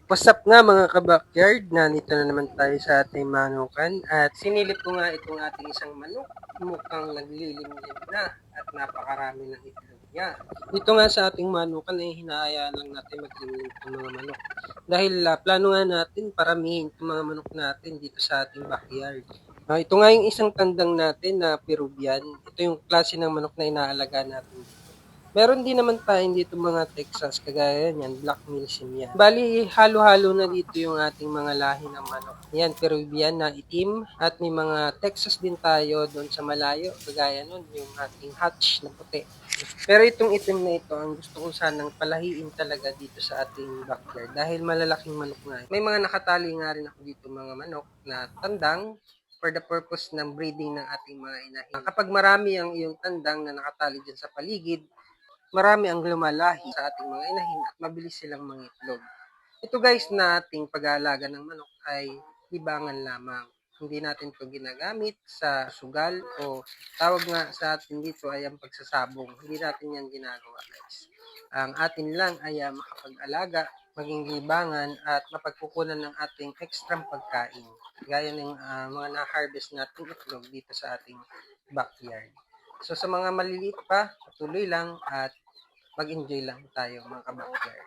What's up nga mga ka-backyard? Nandito na naman tayo sa ating manukan at sinilip ko nga itong ating isang manok. Mukhang naglilimlim na at napakarami ng itlog niya. Dito nga sa ating manukan ay hinahayaan lang natin maglimlim itong mga manok. Dahil plano nga natin paramihin itong mga manok natin dito sa ating backyard. Ito nga yung isang tandang natin na Peruvian. Ito yung klase ng manok na inaalaga natin dito. Meron din naman tayo dito mga Texas, kagaya niyan, Black Milsim yan. Bali, halo-halo na dito yung ating mga lahi ng manok. Yan, Peruvian na itim at may mga Texas din tayo doon sa malayo, kagaya nun, yung ating hatch na puti. Pero itong itim na ito, ang gusto ko sanang palahiin talaga dito sa ating backyard dahil malalaking manok nga. May mga nakatali nga rin ako dito mga manok na tandang for the purpose ng breeding ng ating mga inahin. Kapag marami ang iyong tandang na nakatali dyan sa paligid, marami ang lumalahi sa ating mga inahin at mabilis silang mangitlog. Ito guys na ating pag-aalaga ng manok ay libangan lamang. Hindi natin ito ginagamit sa sugal o tawag nga sa atin dito ay ang pagsasabong. Hindi natin yan ginagawa guys. Ang atin lang ay makapag-alaga, maging libangan at mapagkukunan ng ating extra pagkain. Gaya ng mga na-harvest natin itlog dito sa ating backyard. So sa mga maliliit pa, patuloy lang at mag-enjoy lang tayo mga kabakyer.